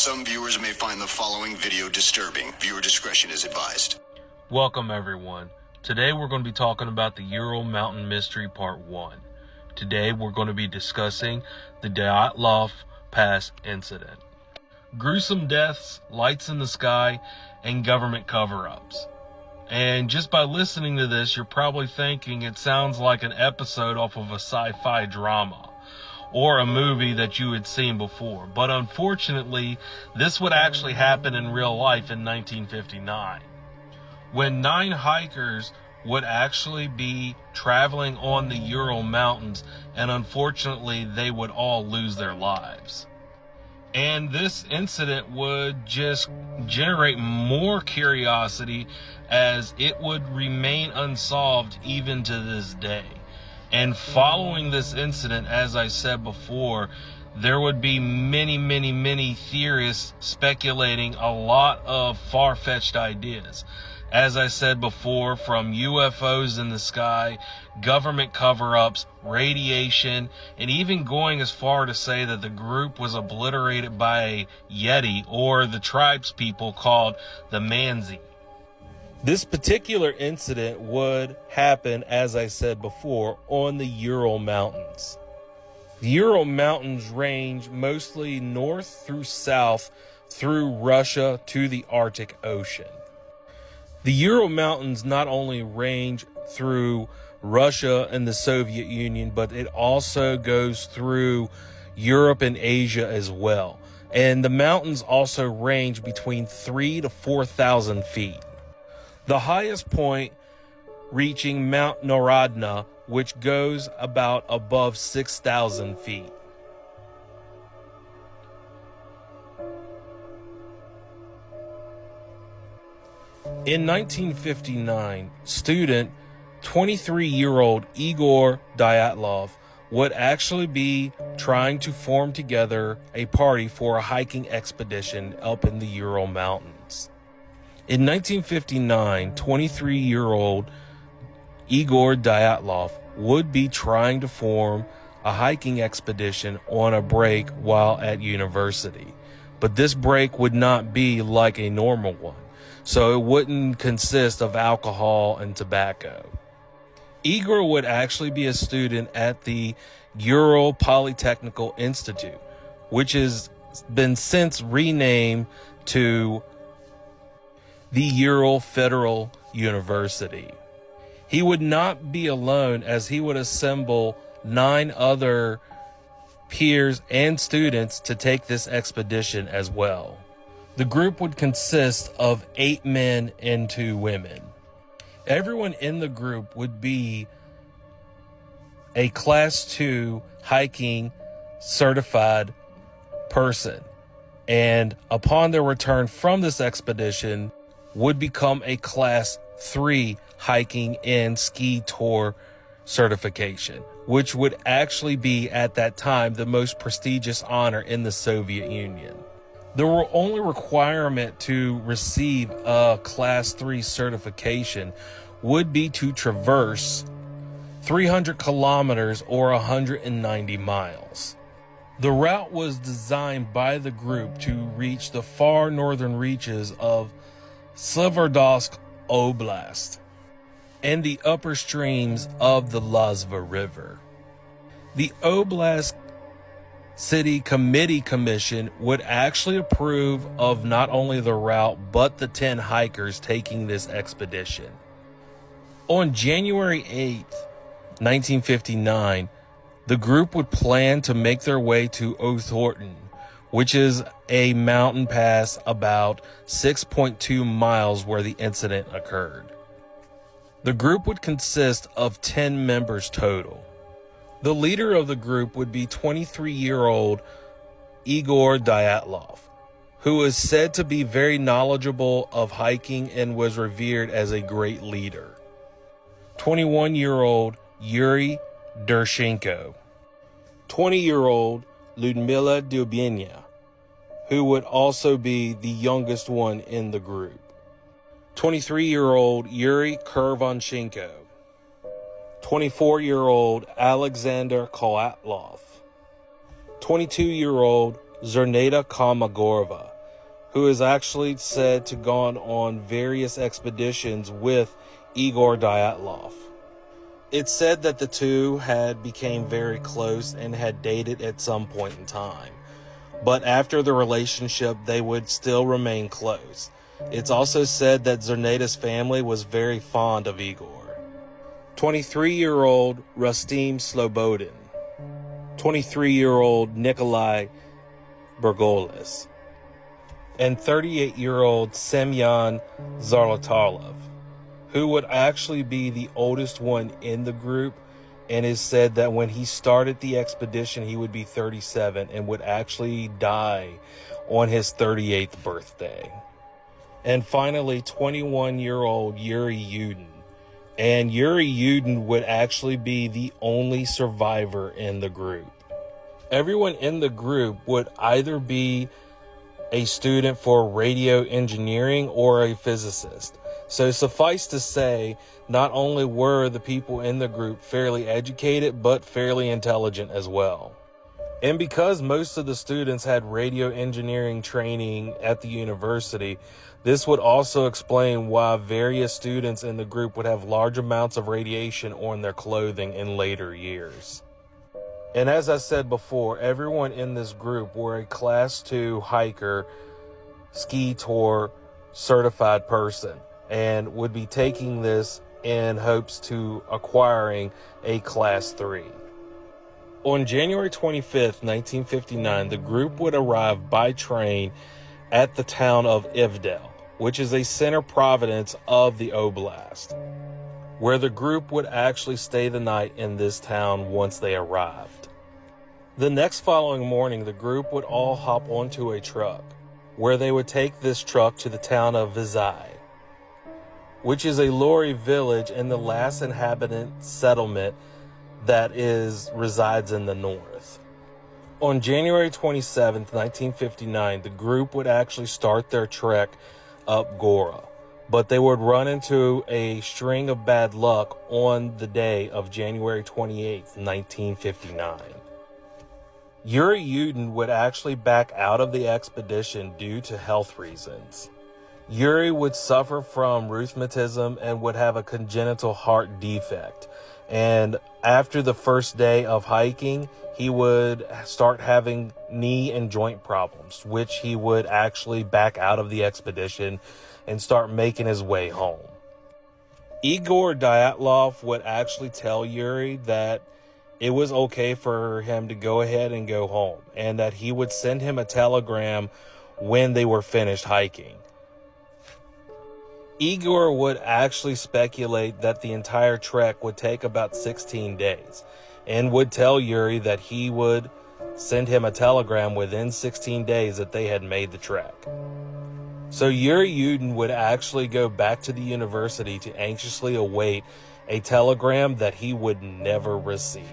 Some viewers may find the following video disturbing. Viewer discretion is advised. Welcome everyone. Today we're going to be talking about the Ural Mountain Mystery Part 1. Today we're going to be discussing the Dyatlov Pass incident. Gruesome deaths, lights in the sky, and government cover-ups. And just by listening to this, you're probably thinking it sounds like an episode off of a sci-fi drama or a movie that you had seen before. But unfortunately, this would actually happen in real life in 1959, when 9 hikers would actually be traveling on the Ural Mountains, and unfortunately, they would all lose their lives. And this incident would just generate more curiosity, as it would remain unsolved even to this day. And following this incident, as I said before, there would be many theorists speculating a lot of far-fetched ideas. As I said before, from UFOs in the sky, government cover-ups, radiation, and even going as far to say that the group was obliterated by a Yeti, or the tribes people called the Manzi. This particular incident would happen, as I said before, on the Ural Mountains. The Ural Mountains range mostly north through south through Russia to the Arctic Ocean. The Ural Mountains not only range through Russia and the Soviet Union, but it also goes through Europe and Asia as well. And the mountains also range between 3,000 to 4,000 feet. The highest point reaching Mount Narodna, which goes about above 6,000 feet. In 1959, student 23-year-old Igor Dyatlov would actually be trying to form together a party for a hiking expedition up in the Ural Mountains. In 1959, 23-year-old Igor Dyatlov would be trying to form a hiking expedition on a break while at university. But this break would not be like a normal one, so it wouldn't consist of alcohol and tobacco. Igor would actually be a student at the Ural Polytechnical Institute, which has been since renamed to the Ural Federal University. He would not be alone, as he would assemble 9 other peers and students to take this expedition as well. The group would consist of 8 men and 2 women. Everyone in the group would be a Class 2 hiking certified person, and upon their return from this expedition, would become a Class 3 hiking and ski tour certification, which would actually be at that time the most prestigious honor in the Soviet Union. The only requirement to receive a Class 3 certification would be to traverse 300 kilometers or 190 miles. The route was designed by the group to reach the far northern reaches of Sverdlovsk Oblast and the upper streams of the Lazva River. The Oblast City Committee Commission would actually approve of not only the route, but the 10 hikers taking this expedition. On January 8th, 1959, the group would plan to make their way to Othorten, which is a mountain pass about 6.2 miles where the incident occurred. The group would consist of 10 members total. The leader of the group would be 23-year-old Igor Dyatlov, who is said to be very knowledgeable of hiking and was revered as a great leader. 21-year-old Yuri Dershenko. 20-year-old Lyudmila Dubyina, who would also be the youngest one in the group. 23-year-old Yuri Kurvanchenko. 24-year-old Alexander Kolatlov. 22-year-old Zerneda Kolmogorova, who is actually said to gone on various expeditions with Igor Dyatlov. It's said that the two had became very close and had dated at some point in time, but after the relationship, they would still remain close. It's also said that Zernata's family was very fond of Igor. 23-year-old Rustim Slobodin, 23-year-old Nikolai Bergolis, and 38-year-old Semyon Zarlatarlov, who would actually be the oldest one in the group, and is said that when he started the expedition, he would be 37 and would actually die on his 38th birthday. And finally, 21-year-old Yuri Yudin. And Yuri Yudin would actually be the only survivor in the group. Everyone in the group would either be a student for radio engineering or a physicist. So suffice to say, not only were the people in the group fairly educated, but fairly intelligent as well. And because most of the students had radio engineering training at the university, this would also explain why various students in the group would have large amounts of radiation on their clothing in later years. And as I said before, everyone in this group were a Class 2 hiker, ski tour certified person, and would be taking this in hopes to acquiring a Class 3. On January 25th, 1959, the group would arrive by train at the town of Ivdel, which is a center province of the oblast, where the group would actually stay the night in this town once they arrived. The next following morning, the group would all hop onto a truck, where they would take this truck to the town of Vizai, which is a Lori village and the last inhabitant settlement that resides in the north. On January 27th, 1959, the group would actually start their trek up Gora, but they would run into a string of bad luck on the day of January 28th, 1959. Yuri Yudin would actually back out of the expedition due to health reasons. Yuri would suffer from rheumatism and would have a congenital heart defect. And after the first day of hiking, he would start having knee and joint problems, which he would actually back out of the expedition and start making his way home. Igor Dyatlov would actually tell Yuri that it was okay for him to go ahead and go home, and that he would send him a telegram when they were finished hiking. Igor would actually speculate that the entire trek would take about 16 days, and would tell Yuri that he would send him a telegram within 16 days that they had made the trek. So Yuri Yudin would actually go back to the university to anxiously await a telegram that he would never receive.